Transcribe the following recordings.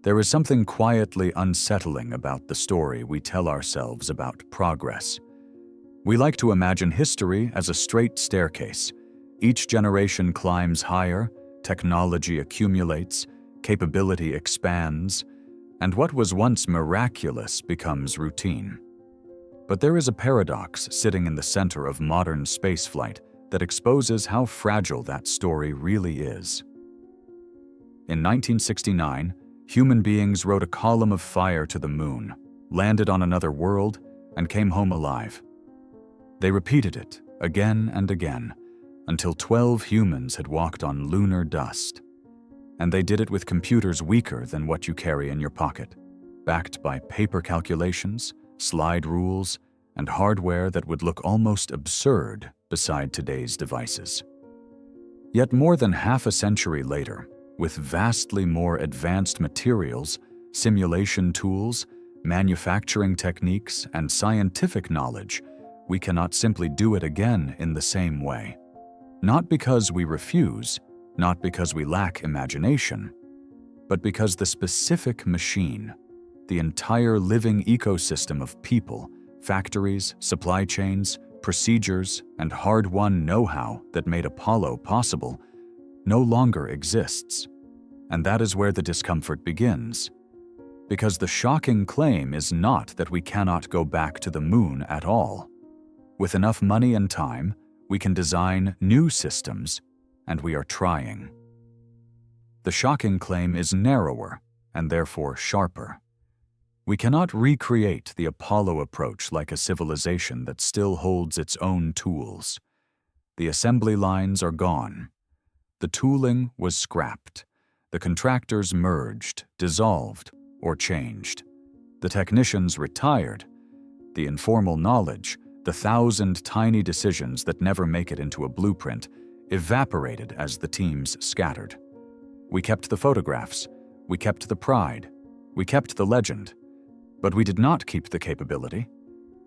There is something quietly unsettling about the story we tell ourselves about progress. We like to imagine history as a straight staircase. Each generation climbs higher, technology accumulates, capability expands, and what was once miraculous becomes routine. But there is a paradox sitting in the center of modern spaceflight that exposes how fragile that story really is. In 1969, human beings rode a column of fire to the moon, landed on another world, and came home alive. They repeated it again and again, until 12 humans had walked on lunar dust. And they did it with computers weaker than what you carry in your pocket, backed by paper calculations, slide rules, and hardware that would look almost absurd beside today's devices. Yet more than half a century later, with vastly more advanced materials, simulation tools, manufacturing techniques, and scientific knowledge, we cannot simply do it again in the same way. Not because we refuse, not because we lack imagination, but because the specific machine, the entire living ecosystem of people, factories, supply chains, procedures, and hard-won know-how that made Apollo possible, no longer exists. And that is where the discomfort begins. Because the shocking claim is not that we cannot go back to the moon at all. With enough money and time, we can design new systems, and we are trying. The shocking claim is narrower and therefore sharper. We cannot recreate the Apollo approach like a civilization that still holds its own tools. The assembly lines are gone. The tooling was scrapped. The contractors merged, dissolved, or changed. The technicians retired. The informal knowledge, the 1,000 tiny decisions that never make it into a blueprint, evaporated as the teams scattered. We kept the photographs. We kept the pride. We kept the legend. But we did not keep the capability.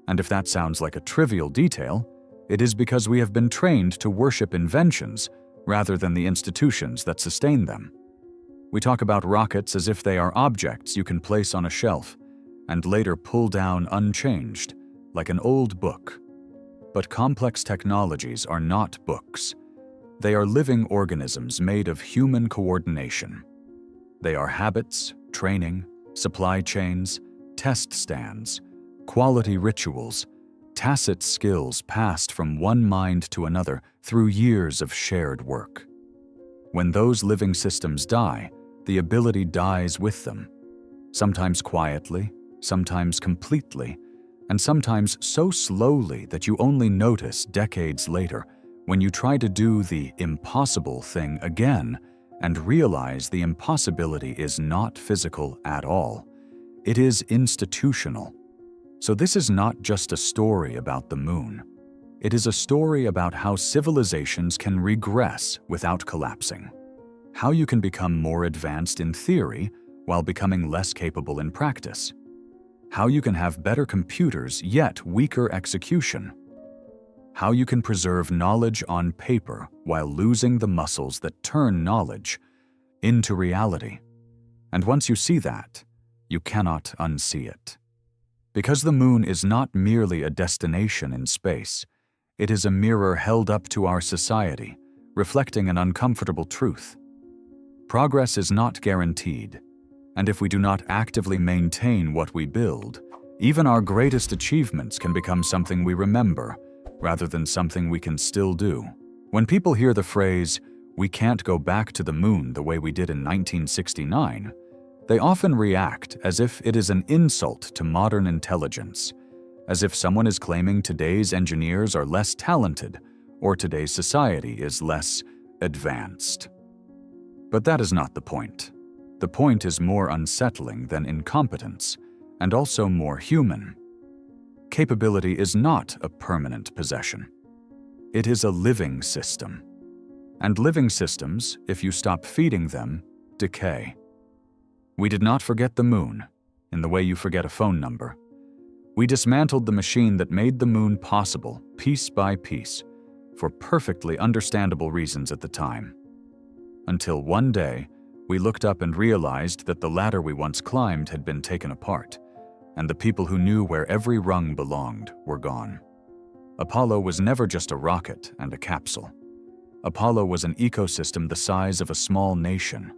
And if that sounds like a trivial detail, it is because we have been trained to worship inventions rather than the institutions that sustain them. We talk about rockets as if they are objects you can place on a shelf and later pull down unchanged, like an old book. But complex technologies are not books. They are living organisms made of human coordination. They are habits, training, supply chains, test stands, quality rituals, tacit skills passed from one mind to another through years of shared work. When those living systems die, the ability dies with them, sometimes quietly, sometimes completely, and sometimes so slowly that you only notice decades later when you try to do the impossible thing again and realize the impossibility is not physical at all. It is institutional. So this is not just a story about the moon. It is a story about how civilizations can regress without collapsing, how you can become more advanced in theory while becoming less capable in practice, how you can have better computers yet weaker execution, how you can preserve knowledge on paper while losing the muscles that turn knowledge into reality. And once you see that, you cannot unsee it. Because the moon is not merely a destination in space, it is a mirror held up to our society, reflecting an uncomfortable truth. Progress is not guaranteed, and if we do not actively maintain what we build, even our greatest achievements can become something we remember, rather than something we can still do. When people hear the phrase, "We can't go back to the moon the way we did in 1969, they often react as if it is an insult to modern intelligence, as if someone is claiming today's engineers are less talented or today's society is less advanced. But that is not the point. The point is more unsettling than incompetence, and also more human. Capability is not a permanent possession. It is a living system. And living systems, if you stop feeding them, decay. We did not forget the moon, in the way you forget a phone number. We dismantled the machine that made the moon possible, piece by piece, for perfectly understandable reasons at the time. Until one day, We looked up and realized that the ladder we once climbed had been taken apart, and the people who knew where every rung belonged were gone. Apollo was never just a rocket and a capsule. Apollo was an ecosystem the size of a small nation.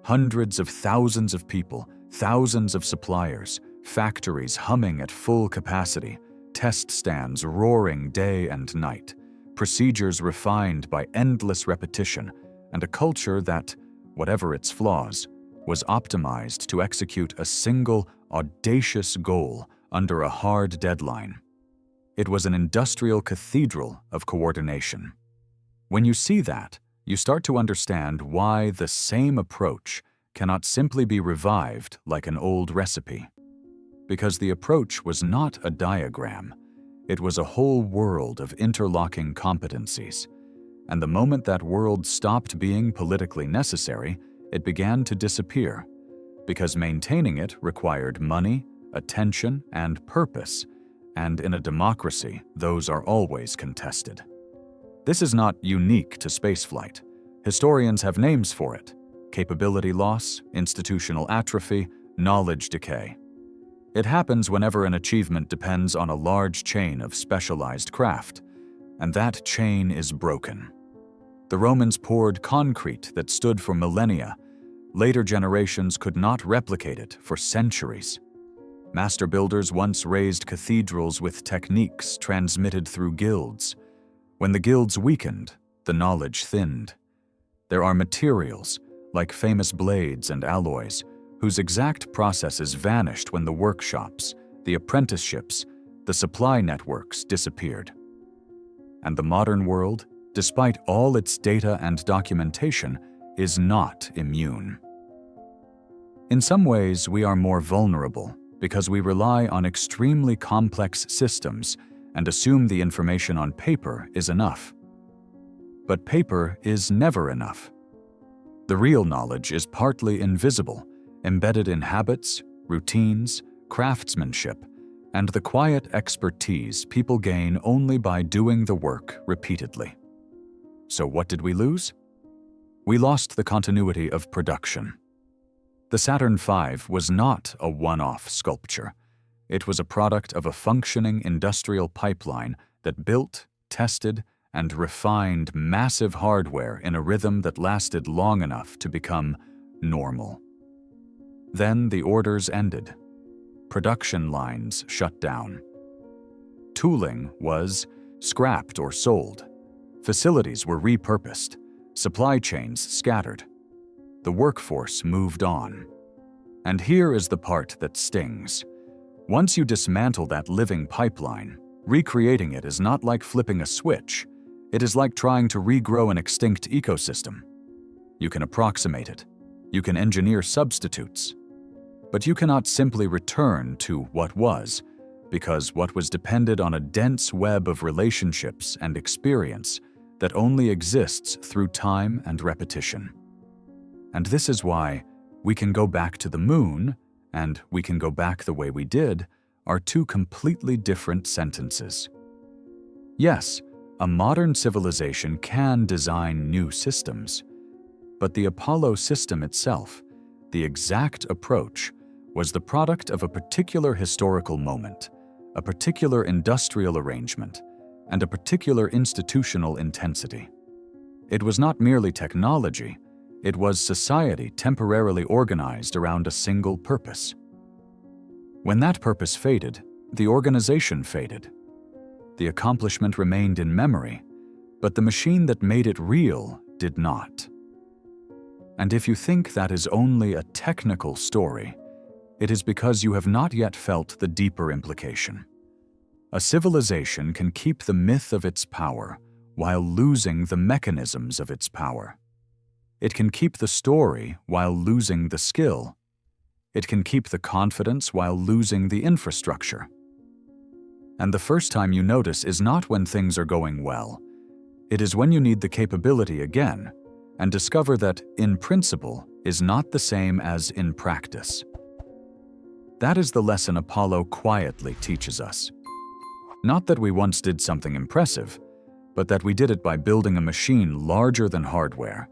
Hundreds of thousands of people, thousands of suppliers, factories humming at full capacity, test stands roaring day and night, procedures refined by endless repetition, and a culture that, whatever its flaws, was optimized to execute a single, audacious goal under a hard deadline. It was an industrial cathedral of coordination. When you see that, you start to understand why the same approach cannot simply be revived like an old recipe. Because the approach was not a diagram, it was a whole world of interlocking competencies. And the moment that world stopped being politically necessary, it began to disappear, because maintaining it required money, attention, and purpose, and in a democracy, those are always contested. This is not unique to spaceflight. Historians have names for it: capability loss, institutional atrophy, knowledge decay. It happens whenever an achievement depends on a large chain of specialized craft, and that chain is broken. The Romans poured concrete that stood for millennia. Later generations could not replicate it for centuries. Master builders once raised cathedrals with techniques transmitted through guilds. When the guilds weakened, the knowledge thinned. There are materials, like famous blades and alloys, whose exact processes vanished when the workshops, the apprenticeships, the supply networks disappeared. And the modern world, despite all its data and documentation, is not immune. In some ways, we are more vulnerable because we rely on extremely complex systems and assume the information on paper is enough. But paper is never enough. The real knowledge is partly invisible, embedded in habits, routines, craftsmanship, and the quiet expertise people gain only by doing the work repeatedly. So what did we lose? We lost the continuity of production. The Saturn V was not a one-off sculpture. It was a product of a functioning industrial pipeline that built, tested, and refined massive hardware in a rhythm that lasted long enough to become normal. Then the orders ended. Production lines shut down. Tooling was scrapped or sold. Facilities were repurposed. Supply chains scattered. The workforce moved on. And here is the part that stings. Once you dismantle that living pipeline, recreating it is not like flipping a switch. It is like trying to regrow an extinct ecosystem. You can approximate it. You can engineer substitutes. But you cannot simply return to what was, because what was depended on a dense web of relationships and experience that only exists through time and repetition. And this is why we can go back to the moon and we can go back the way we did are two completely different sentences. Yes, a modern civilization can design new systems, but the Apollo system itself, the exact approach, was the product of a particular historical moment, a particular industrial arrangement, and a particular institutional intensity. It was not merely technology, it was society temporarily organized around a single purpose. When that purpose faded, the organization faded. The accomplishment remained in memory, but the machine that made it real did not. And if you think that is only a technical story, it is because you have not yet felt the deeper implication. A civilization can keep the myth of its power while losing the mechanisms of its power. It can keep the story while losing the skill. It can keep the confidence while losing the infrastructure. And the first time you notice is not when things are going well. It is when you need the capability again and discover that in principle is not the same as in practice. That is the lesson Apollo quietly teaches us. Not that we once did something impressive, but that we did it by building a machine larger than hardware,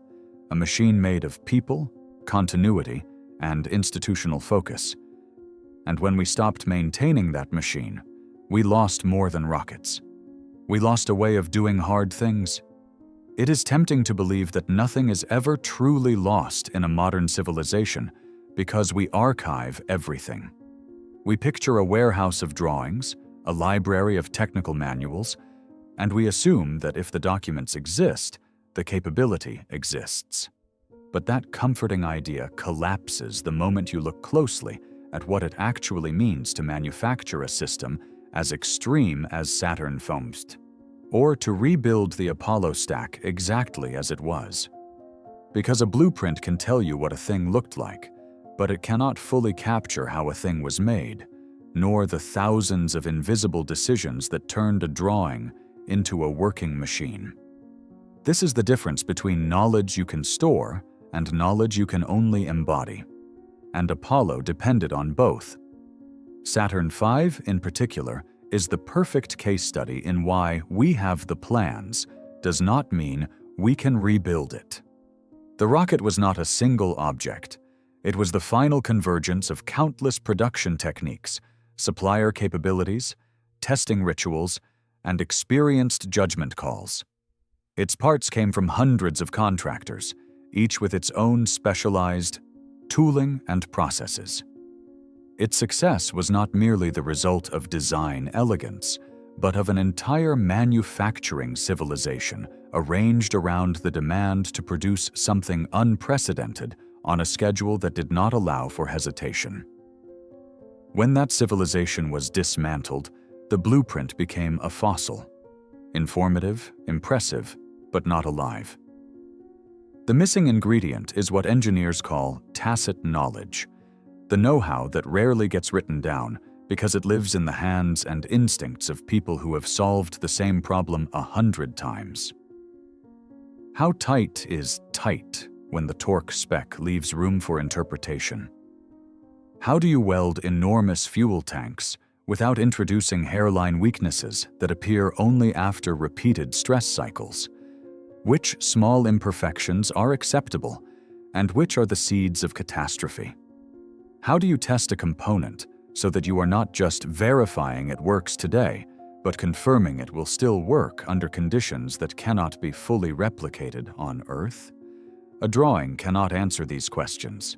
a machine made of people, continuity, and institutional focus. And when we stopped maintaining that machine, we lost more than rockets. We lost a way of doing hard things. It is tempting to believe that nothing is ever truly lost in a modern civilization because we archive everything. We picture a warehouse of drawings, a library of technical manuals, and we assume that if the documents exist, the capability exists. But that comforting idea collapses the moment you look closely at what it actually means to manufacture a system as extreme as Saturn foamed, or to rebuild the Apollo stack exactly as it was. Because a blueprint can tell you what a thing looked like, but it cannot fully capture how a thing was made, nor the thousands of invisible decisions that turned a drawing into a working machine. This is the difference between knowledge you can store and knowledge you can only embody. And Apollo depended on both. Saturn V, in particular, is the perfect case study in why we have the plans does not mean we can rebuild it. The rocket was not a single object. It was the final convergence of countless production techniques, supplier capabilities, testing rituals, and experienced judgment calls. Its parts came from hundreds of contractors, each with its own specialized tooling and processes. Its success was not merely the result of design elegance, but of an entire manufacturing civilization arranged around the demand to produce something unprecedented on a schedule that did not allow for hesitation. When that civilization was dismantled, the blueprint became a fossil. Informative, impressive, but not alive. The missing ingredient is what engineers call tacit knowledge, the know-how that rarely gets written down because it lives in the hands and instincts of people who have solved the same problem 100 times. How tight is tight when the torque spec leaves room for interpretation? How do you weld enormous fuel tanks without introducing hairline weaknesses that appear only after repeated stress cycles? Which small imperfections are acceptable, and which are the seeds of catastrophe? How do you test a component so that you are not just verifying it works today, but confirming it will still work under conditions that cannot be fully replicated on Earth? A drawing cannot answer these questions.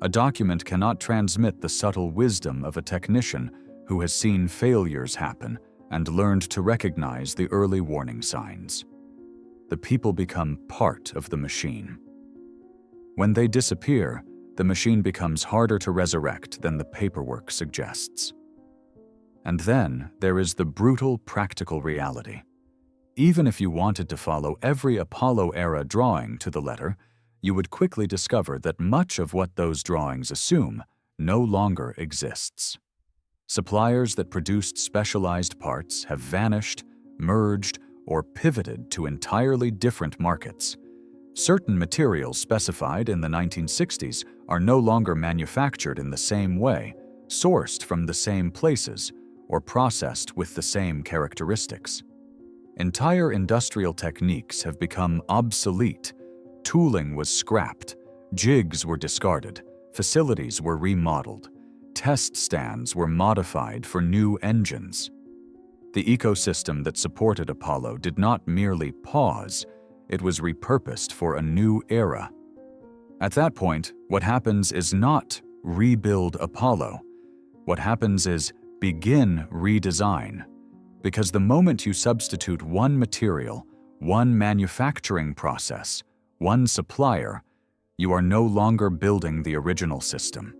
A document cannot transmit the subtle wisdom of a technician who has seen failures happen and learned to recognize the early warning signs. The people become part of the machine. When they disappear, the machine becomes harder to resurrect than the paperwork suggests. And then there is the brutal practical reality. Even if you wanted to follow every Apollo-era drawing to the letter, you would quickly discover that much of what those drawings assume no longer exists. Suppliers that produced specialized parts have vanished, merged, or pivoted to entirely different markets. Certain materials specified in the 1960s are no longer manufactured in the same way, sourced from the same places, or processed with the same characteristics. Entire industrial techniques have become obsolete. Tooling was scrapped, jigs were discarded, facilities were remodeled, test stands were modified for new engines. The ecosystem that supported Apollo did not merely pause, it was repurposed for a new era. At that point, what happens is not rebuild Apollo. What happens is begin redesign. Because the moment you substitute one material, one manufacturing process, one supplier, you are no longer building the original system.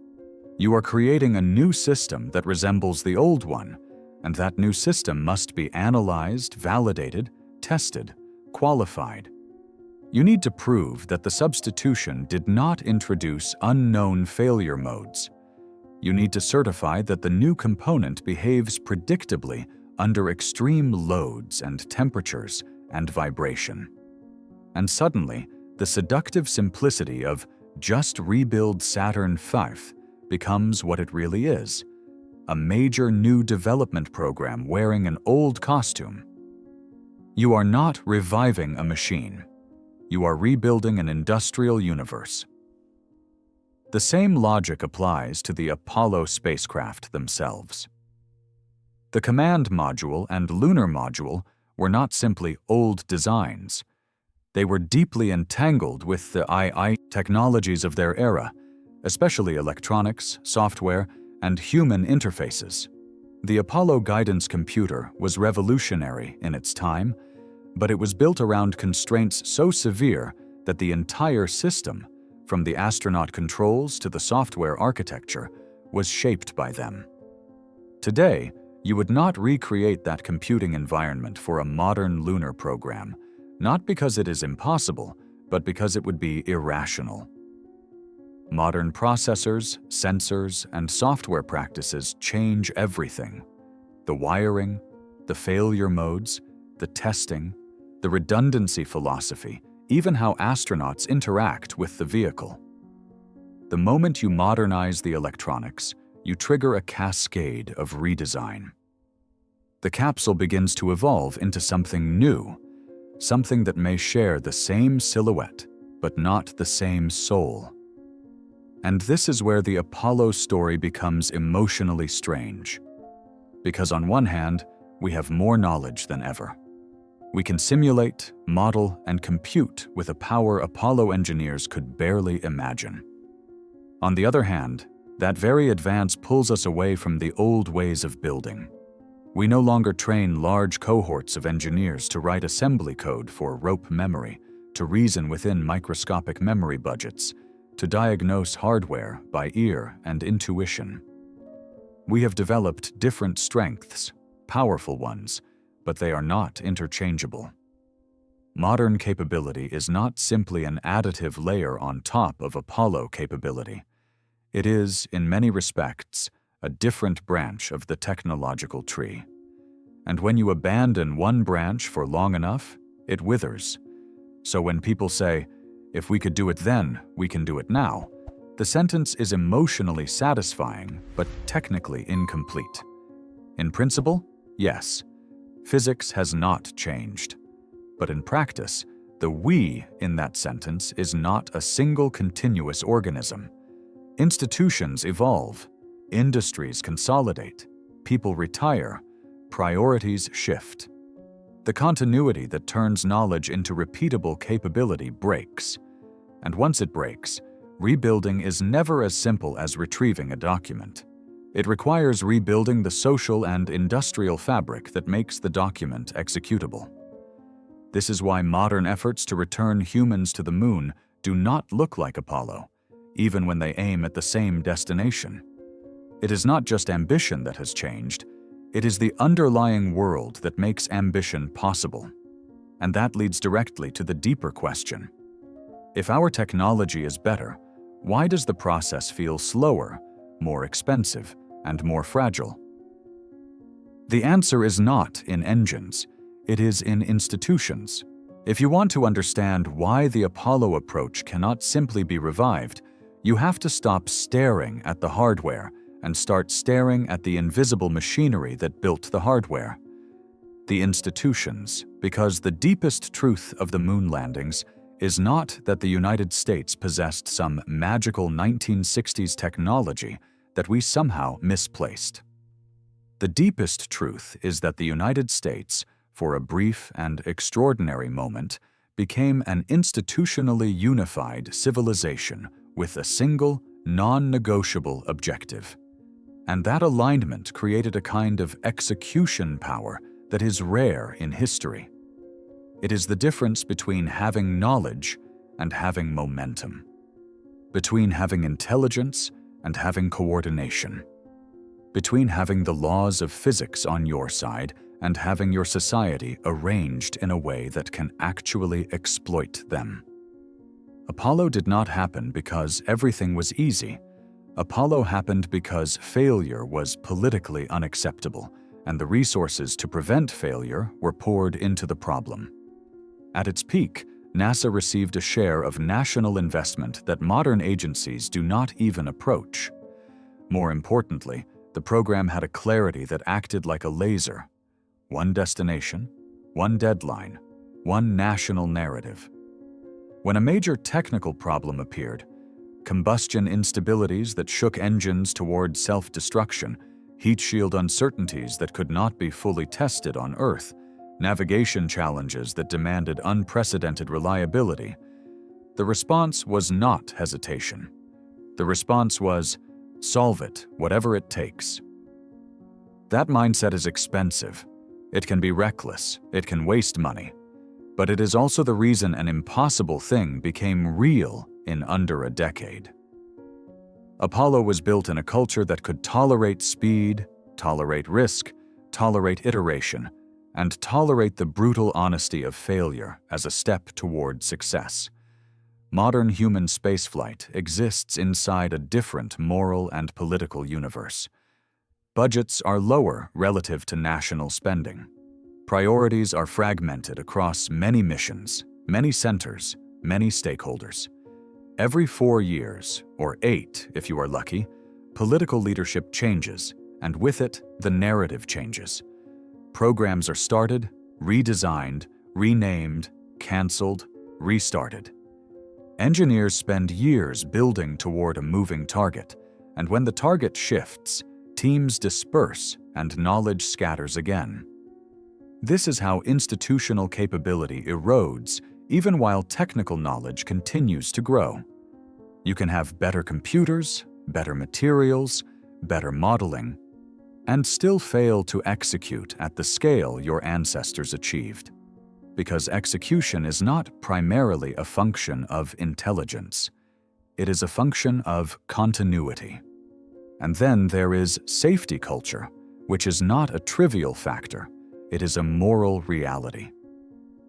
You are creating a new system that resembles the old one, and that new system must be analyzed, validated, tested, qualified. You need to prove that the substitution did not introduce unknown failure modes. You need to certify that the new component behaves predictably under extreme loads and temperatures and vibration. And suddenly, the seductive simplicity of just rebuild Saturn V becomes what it really is: a major new development program wearing an old costume. You are not reviving a machine. You are rebuilding an industrial universe. The same logic applies to the Apollo spacecraft themselves. The command module and lunar module were not simply old designs. They were deeply entangled with the AI technologies of their era, especially electronics, software, and human interfaces. The Apollo guidance computer was revolutionary in its time, but it was built around constraints so severe that the entire system, from the astronaut controls to the software architecture, was shaped by them. Today, you would not recreate that computing environment for a modern lunar program, not because it is impossible, but because it would be irrational. Modern processors, sensors, and software practices change everything. The wiring, the failure modes, the testing, the redundancy philosophy, even how astronauts interact with the vehicle. The moment you modernize the electronics, you trigger a cascade of redesign. The capsule begins to evolve into something new, something that may share the same silhouette, but not the same soul. And this is where the Apollo story becomes emotionally strange. Because on one hand, we have more knowledge than ever. We can simulate, model, and compute with a power Apollo engineers could barely imagine. On the other hand, that very advance pulls us away from the old ways of building. We no longer train large cohorts of engineers to write assembly code for rope memory, to reason within microscopic memory budgets, to diagnose hardware by ear and intuition. We have developed different strengths, powerful ones, but they are not interchangeable. Modern capability is not simply an additive layer on top of Apollo capability. It is, in many respects, a different branch of the technological tree. And when you abandon one branch for long enough, it withers. So when people say, "If we could do it then, we can do it now," the sentence is emotionally satisfying, but technically incomplete. In principle, yes, physics has not changed. But in practice, the we in that sentence is not a single continuous organism. Institutions evolve, industries consolidate, people retire, priorities shift. The continuity that turns knowledge into repeatable capability breaks. And once it breaks, rebuilding is never as simple as retrieving a document. It requires rebuilding the social and industrial fabric that makes the document executable. This is why modern efforts to return humans to the moon do not look like Apollo, even when they aim at the same destination. It is not just ambition that has changed, it is the underlying world that makes ambition possible. And that leads directly to the deeper question. If our technology is better, why does the process feel slower, more expensive, and more fragile? The answer is not in engines, it is in institutions. If you want to understand why the Apollo approach cannot simply be revived, you have to stop staring at the hardware and start staring at the invisible machinery that built the hardware. The institutions, because the deepest truth of the moon landings is not that the United States possessed some magical 1960s technology that we somehow misplaced. The deepest truth is that the United States, for a brief and extraordinary moment, became an institutionally unified civilization with a single, non-negotiable objective. And that alignment created a kind of execution power that is rare in history. It is the difference between having knowledge and having momentum, between having intelligence and having coordination, between having the laws of physics on your side and having your society arranged in a way that can actually exploit them. Apollo did not happen because everything was easy. Apollo happened because failure was politically unacceptable, and the resources to prevent failure were poured into the problem. At its peak, NASA received a share of national investment that modern agencies do not even approach. More importantly, the program had a clarity that acted like a laser. One destination, one deadline, one national narrative. When a major technical problem appeared, combustion instabilities that shook engines toward self-destruction, heat shield uncertainties that could not be fully tested on Earth, navigation challenges that demanded unprecedented reliability. The response was not hesitation. The response was, solve it, whatever it takes. That mindset is expensive. It can be reckless. It can waste money. But it is also the reason an impossible thing became real in under a decade. Apollo was built in a culture that could tolerate speed, tolerate risk, tolerate iteration, and tolerate the brutal honesty of failure as a step toward success. Modern human spaceflight exists inside a different moral and political universe. Budgets are lower relative to national spending. Priorities are fragmented across many missions, many centers, many stakeholders. Every 4 years, or 8 if you are lucky, political leadership changes, and with it, the narrative changes. Programs are started, redesigned, renamed, canceled, restarted. Engineers spend years building toward a moving target, and when the target shifts, teams disperse and knowledge scatters again. This is how institutional capability erodes even while technical knowledge continues to grow. You can have better computers, better materials, better modeling, and still fail to execute at the scale your ancestors achieved. Because execution is not primarily a function of intelligence. It is a function of continuity. And then there is safety culture, which is not a trivial factor. It is a moral reality.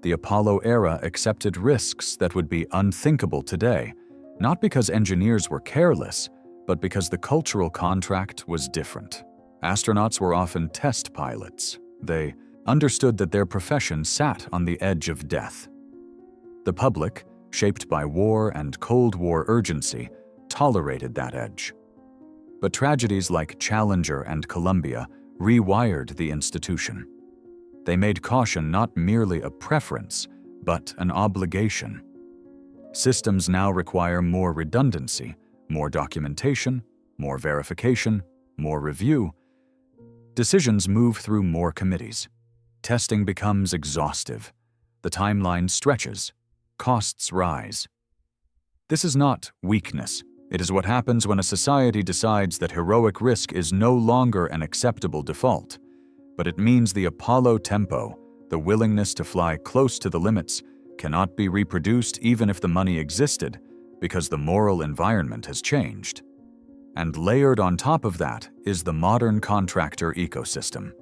The Apollo era accepted risks that would be unthinkable today, not because engineers were careless, but because the cultural contract was different. Astronauts were often test pilots. They understood that their profession sat on the edge of death. The public, shaped by war and Cold War urgency, tolerated that edge. But tragedies like Challenger and Columbia rewired the institution. They made caution not merely a preference, but an obligation. Systems now require more redundancy, more documentation, more verification, more review. Decisions move through more committees. Testing becomes exhaustive. The timeline stretches. Costs rise. This is not weakness. It is what happens when a society decides that heroic risk is no longer an acceptable default. But it means the Apollo tempo, the willingness to fly close to the limits, cannot be reproduced even if the money existed, because the moral environment has changed. And layered on top of that is the modern contractor ecosystem.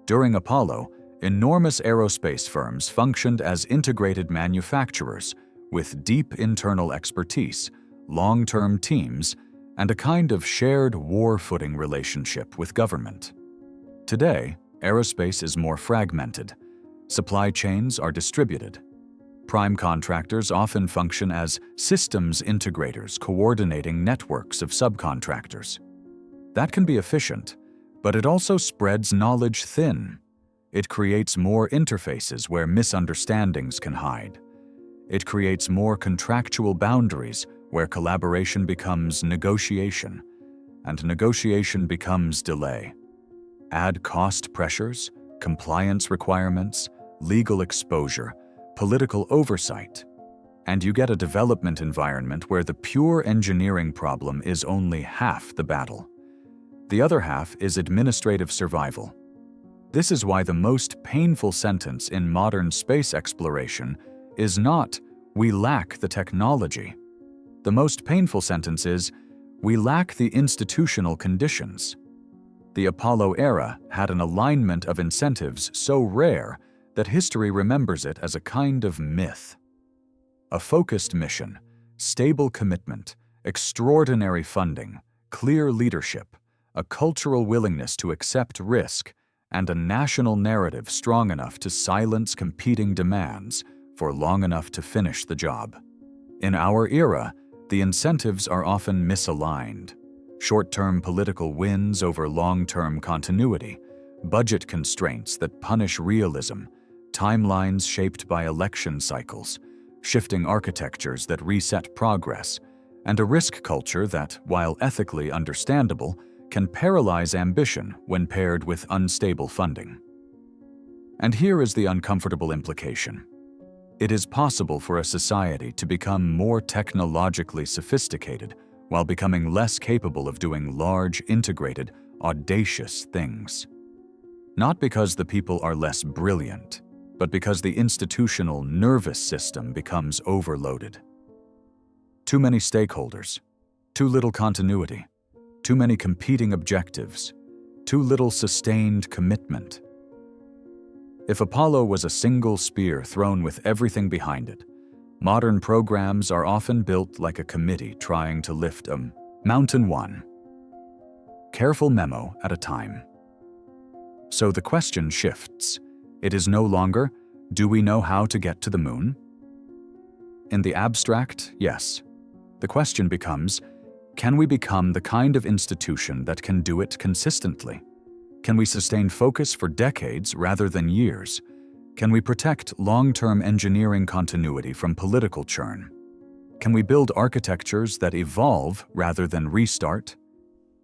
During Apollo, enormous aerospace firms functioned as integrated manufacturers with deep internal expertise, long-term teams, and a kind of shared war-footing relationship with government. Today, aerospace is more fragmented. Supply chains are distributed. Prime contractors often function as systems integrators coordinating networks of subcontractors. That can be efficient, but it also spreads knowledge thin. It creates more interfaces where misunderstandings can hide. It creates more contractual boundaries where collaboration becomes negotiation, and negotiation becomes delay. Add cost pressures, compliance requirements, legal exposure, political oversight, and you get a development environment where the pure engineering problem is only half the battle. The other half is administrative survival. This is why the most painful sentence in modern space exploration is not, "We lack the technology." The most painful sentence is, "We lack the institutional conditions." The Apollo era had an alignment of incentives so rare that history remembers it as a kind of myth. A focused mission, stable commitment, extraordinary funding, clear leadership, a cultural willingness to accept risk, and a national narrative strong enough to silence competing demands for long enough to finish the job. In our era, the incentives are often misaligned. Short-term political wins over long-term continuity, budget constraints that punish realism, timelines shaped by election cycles, shifting architectures that reset progress, and a risk culture that, while ethically understandable, can paralyze ambition when paired with unstable funding. And here is the uncomfortable implication. It is possible for a society to become more technologically sophisticated while becoming less capable of doing large, integrated, audacious things. Not because the people are less brilliant, but because the institutional nervous system becomes overloaded. Too many stakeholders, too little continuity, too many competing objectives, too little sustained commitment. If Apollo was a single spear thrown with everything behind it, modern programs are often built like a committee trying to lift a mountain one careful memo at a time. So the question shifts. It is no longer, do we know how to get to the moon? In the abstract, yes. The question becomes, can we become the kind of institution that can do it consistently? Can we sustain focus for decades rather than years? Can we protect long-term engineering continuity from political churn? Can we build architectures that evolve rather than restart?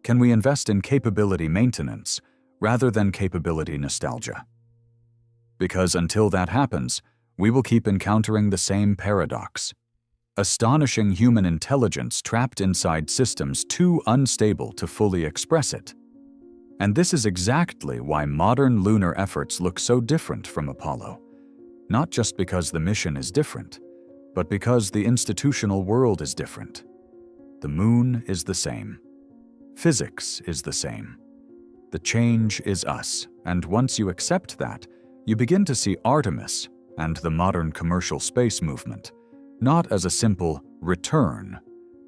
Can we invest in capability maintenance rather than capability nostalgia? Because until that happens, we will keep encountering the same paradox. Astonishing human intelligence trapped inside systems too unstable to fully express it. And this is exactly why modern lunar efforts look so different from Apollo. Not just because the mission is different, but because the institutional world is different. The moon is the same. Physics is the same. The change is us, and once you accept that, you begin to see Artemis and the modern commercial space movement not as a simple return,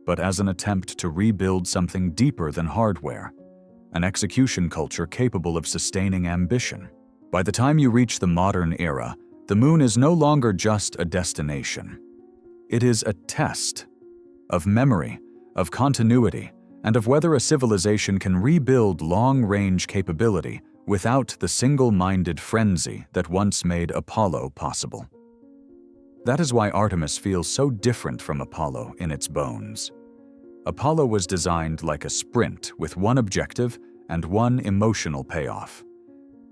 but as an attempt to rebuild something deeper than hardware, an execution culture capable of sustaining ambition. By the time you reach the modern era, the moon is no longer just a destination. It is a test of memory, of continuity, and of whether a civilization can rebuild long-range capability without the single-minded frenzy that once made Apollo possible. That is why Artemis feels so different from Apollo in its bones. Apollo was designed like a sprint with one objective and one emotional payoff.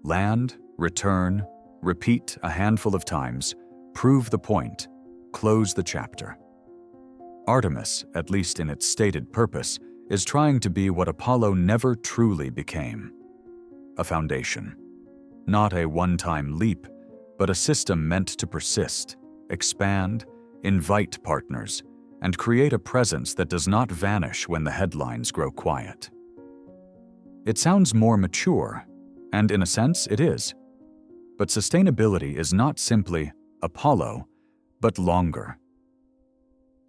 Land, return, repeat a handful of times, prove the point, close the chapter. Artemis, at least in its stated purpose, is trying to be what Apollo never truly became: a foundation. Not a one-time leap, but a system meant to persist, expand, invite partners, and create a presence that does not vanish when the headlines grow quiet. It sounds more mature, and in a sense it is. But sustainability is not simply Apollo, but longer.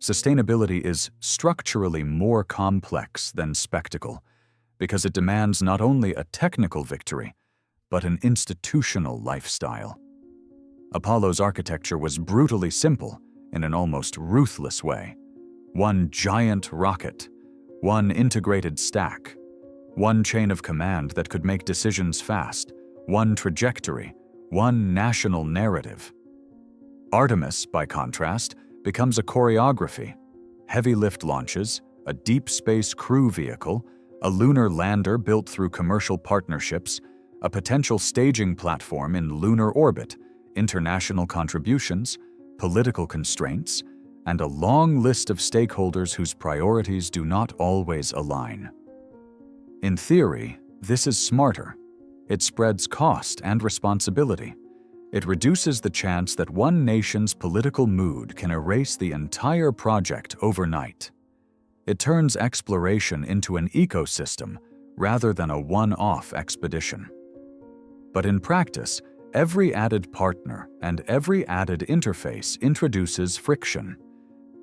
Sustainability is structurally more complex than spectacle, because it demands not only a technical victory, but an institutional lifestyle. Apollo's architecture was brutally simple in an almost ruthless way. One giant rocket, one integrated stack, one chain of command that could make decisions fast, one trajectory, one national narrative. Artemis, by contrast, becomes a choreography: heavy lift launches, a deep space crew vehicle, a lunar lander built through commercial partnerships, a potential staging platform in lunar orbit, international contributions, political constraints, and a long list of stakeholders whose priorities do not always align. In theory, this is smarter. It spreads cost and responsibility. It reduces the chance that one nation's political mood can erase the entire project overnight. It turns exploration into an ecosystem rather than a one-off expedition. But in practice, every added partner and every added interface introduces friction.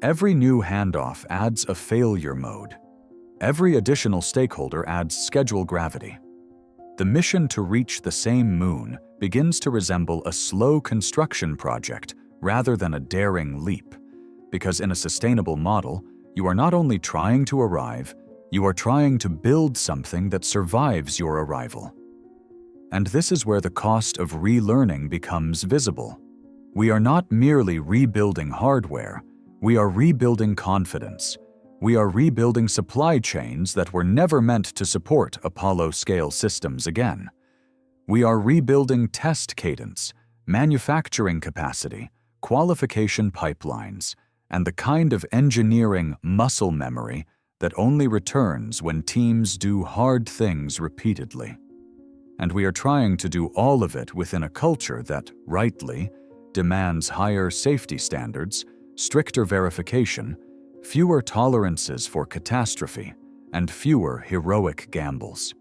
Every new handoff adds a failure mode. Every additional stakeholder adds schedule gravity. The mission to reach the same moon begins to resemble a slow construction project rather than a daring leap, because in a sustainable model, you are not only trying to arrive, you are trying to build something that survives your arrival. And this is where the cost of relearning becomes visible. We are not merely rebuilding hardware, we are rebuilding confidence, We are rebuilding supply chains that were never meant to support Apollo-scale systems again. We are rebuilding test cadence, manufacturing capacity, qualification pipelines, and the kind of engineering muscle memory that only returns when teams do hard things repeatedly. And we are trying to do all of it within a culture that, rightly, demands higher safety standards, stricter verification, fewer tolerances for catastrophe, and fewer heroic gambles.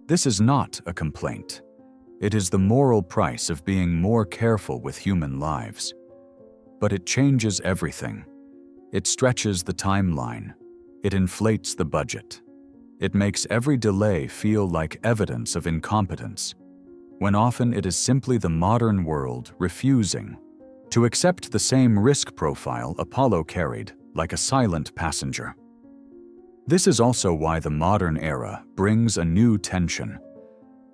This is not a complaint. It is the moral price of being more careful with human lives. But it changes everything. It stretches the timeline. It inflates the budget. It makes every delay feel like evidence of incompetence, when often it is simply the modern world refusing to accept the same risk profile Apollo carried, like a silent passenger. This is also why the modern era brings a new tension.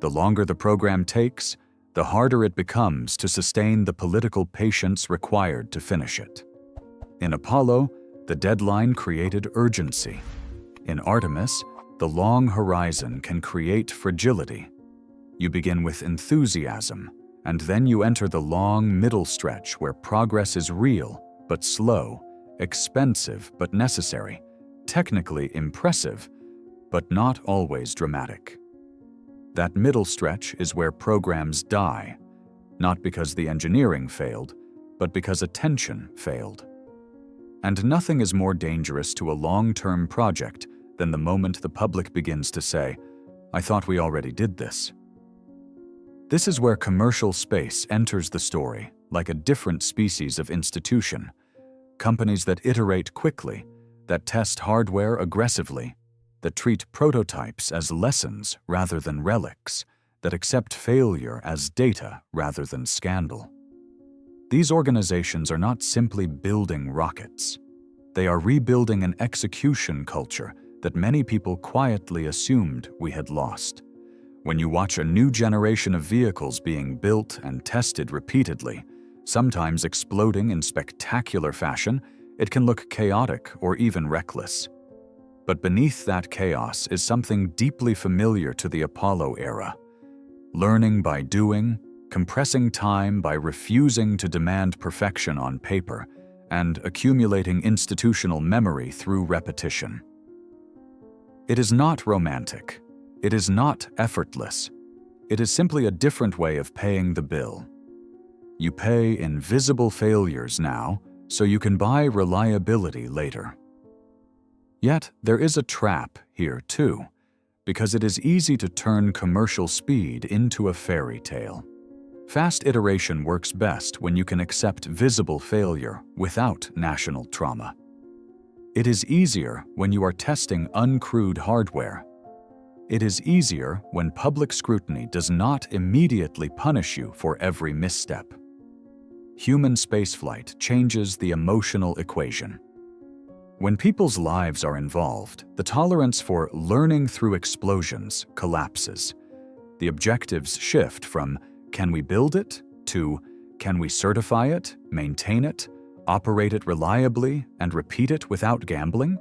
The longer the program takes, the harder it becomes to sustain the political patience required to finish it. In Apollo, the deadline created urgency. In Artemis, the long horizon can create fragility. You begin with enthusiasm, and then you enter the long middle stretch where progress is real but slow, expensive but necessary, technically impressive, but not always dramatic. That middle stretch is where programs die, not because the engineering failed, but because attention failed. And nothing is more dangerous to a long-term project than the moment the public begins to say, "I thought we already did this." This is where commercial space enters the story like a different species of institution. Companies that iterate quickly, that test hardware aggressively, that treat prototypes as lessons rather than relics, that accept failure as data rather than scandal. These organizations are not simply building rockets. They are rebuilding an execution culture that many people quietly assumed we had lost. When you watch a new generation of vehicles being built and tested repeatedly, sometimes exploding in spectacular fashion, it can look chaotic or even reckless. But beneath that chaos is something deeply familiar to the Apollo era. Learning by doing, compressing time by refusing to demand perfection on paper, and accumulating institutional memory through repetition. It is not romantic. It is not effortless. It is simply a different way of paying the bill. You pay in visible failures now, so you can buy reliability later. Yet, there is a trap here too, because it is easy to turn commercial speed into a fairy tale. Fast iteration works best when you can accept visible failure without national trauma. It is easier when you are testing uncrewed hardware. It is easier when public scrutiny does not immediately punish you for every misstep. Human spaceflight changes the emotional equation. When people's lives are involved, the tolerance for learning through explosions collapses. The objectives shift from "can we build it?" to "can we certify it, maintain it, operate it reliably, and repeat it without gambling?"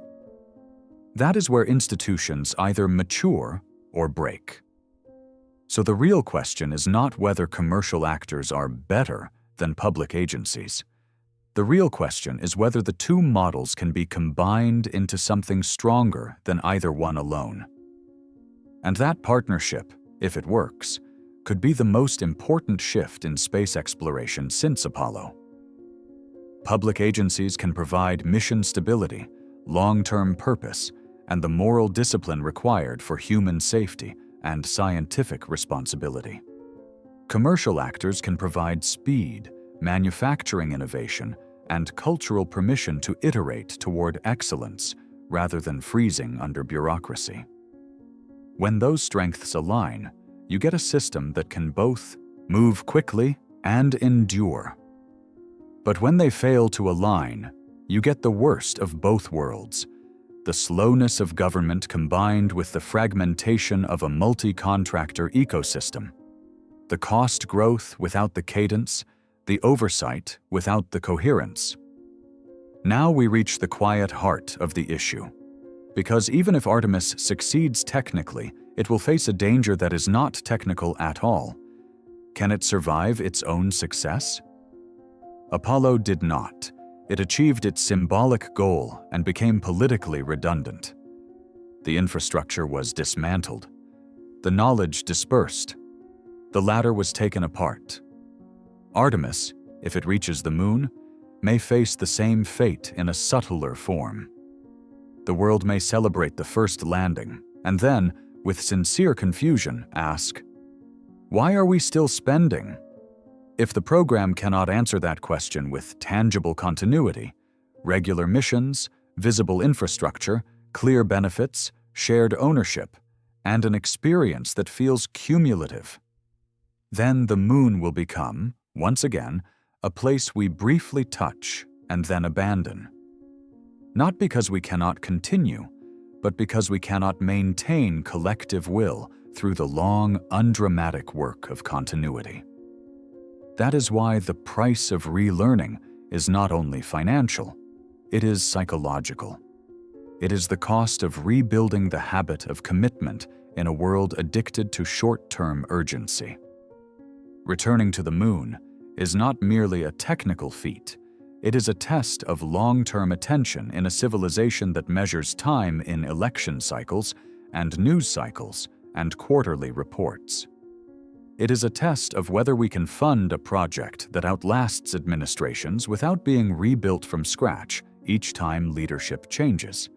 That is where institutions either mature or break. So the real question is not whether commercial actors are better than public agencies. The real question is whether the two models can be combined into something stronger than either one alone. And that partnership, if it works, could be the most important shift in space exploration since Apollo. Public agencies can provide mission stability, long-term purpose, and the moral discipline required for human safety and scientific responsibility. Commercial actors can provide speed, manufacturing innovation, and cultural permission to iterate toward excellence rather than freezing under bureaucracy. When those strengths align, you get a system that can both move quickly and endure. But when they fail to align, you get the worst of both worlds: the slowness of government combined with the fragmentation of a multi-contractor ecosystem, the cost growth without the cadence, the oversight without the coherence. Now we reach the quiet heart of the issue. Because even if Artemis succeeds technically, it will face a danger that is not technical at all. Can it survive its own success? Apollo did not. It achieved its symbolic goal and became politically redundant. The infrastructure was dismantled. The knowledge dispersed. The ladder was taken apart. Artemis, if it reaches the moon, may face the same fate in a subtler form. The world may celebrate the first landing, and then, with sincere confusion, ask, why are we still spending? If the program cannot answer that question with tangible continuity, regular missions, visible infrastructure, clear benefits, shared ownership, and an experience that feels cumulative, then the moon will become, once again, a place we briefly touch and then abandon. Not because we cannot continue, but because we cannot maintain collective will through the long, undramatic work of continuity. That is why the price of relearning is not only financial, it is psychological. It is the cost of rebuilding the habit of commitment in a world addicted to short-term urgency. Returning to the moon is not merely a technical feat. It is a test of long-term attention in a civilization that measures time in election cycles and news cycles and quarterly reports. It is a test of whether we can fund a project that outlasts administrations without being rebuilt from scratch each time leadership changes.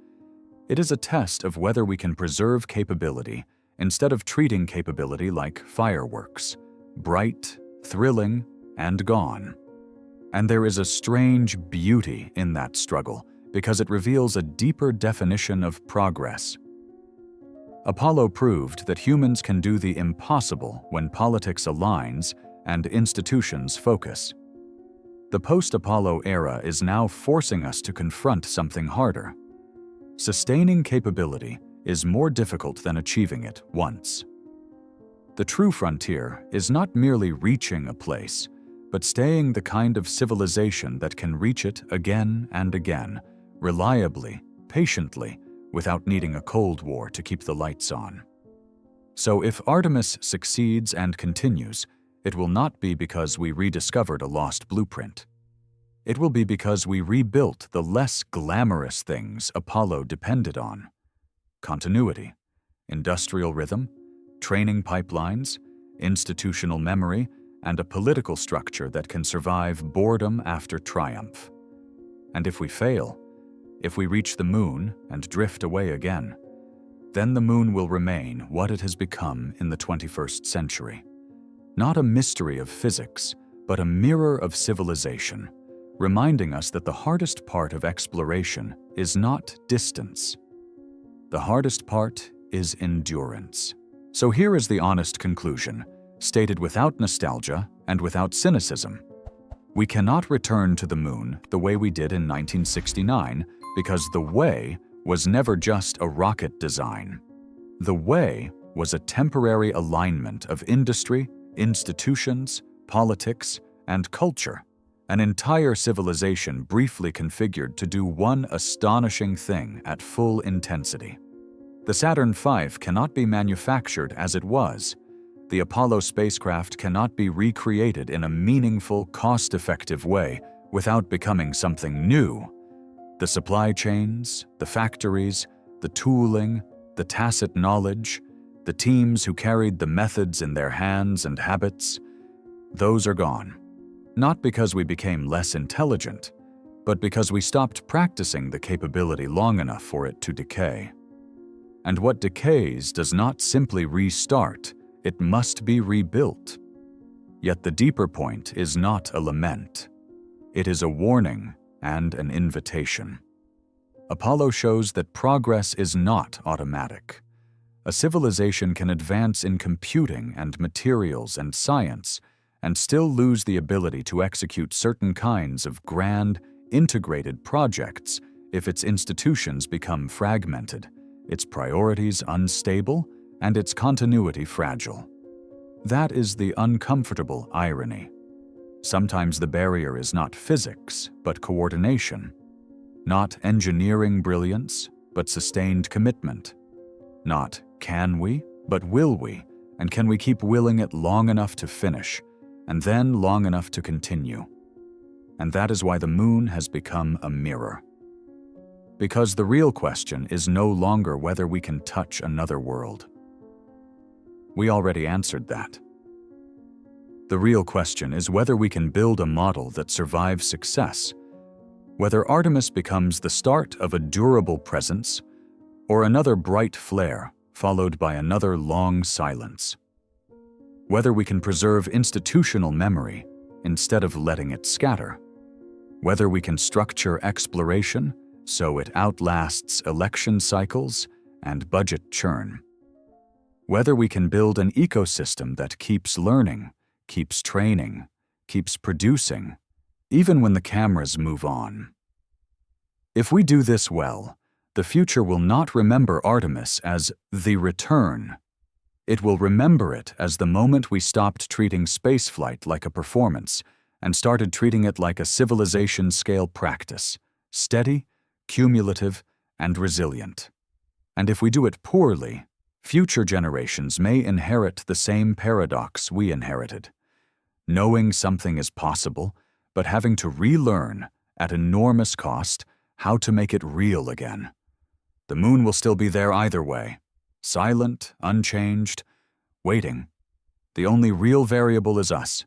It is a test of whether we can preserve capability instead of treating capability like fireworks, bright, thrilling, and gone. And there is a strange beauty in that struggle because it reveals a deeper definition of progress. Apollo proved that humans can do the impossible when politics aligns and institutions focus. The post-Apollo era is now forcing us to confront something harder. Sustaining capability is more difficult than achieving it once. The true frontier is not merely reaching a place, but staying the kind of civilization that can reach it again and again, reliably, patiently, without needing a Cold War to keep the lights on. So if Artemis succeeds and continues, it will not be because we rediscovered a lost blueprint. It will be because we rebuilt the less glamorous things Apollo depended on: continuity, industrial rhythm, training pipelines, institutional memory, and a political structure that can survive boredom after triumph. And if we fail, if we reach the moon and drift away again, then the moon will remain what it has become in the 21st century. Not a mystery of physics, but a mirror of civilization, reminding us that the hardest part of exploration is not distance. The hardest part is endurance. So here is the honest conclusion, stated without nostalgia and without cynicism. We cannot return to the moon the way we did in 1969 because the way was never just a rocket design. The way was a temporary alignment of industry, institutions, politics, and culture, an entire civilization briefly configured to do one astonishing thing at full intensity. The Saturn V cannot be manufactured as it was. The Apollo spacecraft cannot be recreated in a meaningful, cost-effective way without becoming something new. The supply chains, the factories, the tooling, the tacit knowledge, the teams who carried the methods in their hands and habits, those are gone. Not because we became less intelligent, but because we stopped practicing the capability long enough for it to decay. And what decays does not simply restart, it must be rebuilt. Yet the deeper point is not a lament. It is a warning and an invitation. Apollo shows that progress is not automatic. A civilization can advance in computing and materials and science and still lose the ability to execute certain kinds of grand, integrated projects if its institutions become fragmented, its priorities unstable, and its continuity fragile. That is the uncomfortable irony. Sometimes the barrier is not physics, but coordination. Not engineering brilliance, but sustained commitment. Not can we, but will we, and can we keep willing it long enough to finish, and then long enough to continue. And that is why the moon has become a mirror. Because the real question is no longer whether we can touch another world. We already answered that. The real question is whether we can build a model that survives success, whether Artemis becomes the start of a durable presence, or another bright flare followed by another long silence. Whether we can preserve institutional memory instead of letting it scatter. Whether we can structure exploration so it outlasts election cycles and budget churn. Whether we can build an ecosystem that keeps learning, keeps training, keeps producing, even when the cameras move on. If we do this well, the future will not remember Artemis as the return. It will remember it as the moment we stopped treating spaceflight like a performance and started treating it like a civilization-scale practice, steady, cumulative, and resilient. And if we do it poorly, future generations may inherit the same paradox we inherited. Knowing something is possible, but having to relearn, at enormous cost, how to make it real again. The moon will still be there either way, silent, unchanged, waiting. The only real variable is us.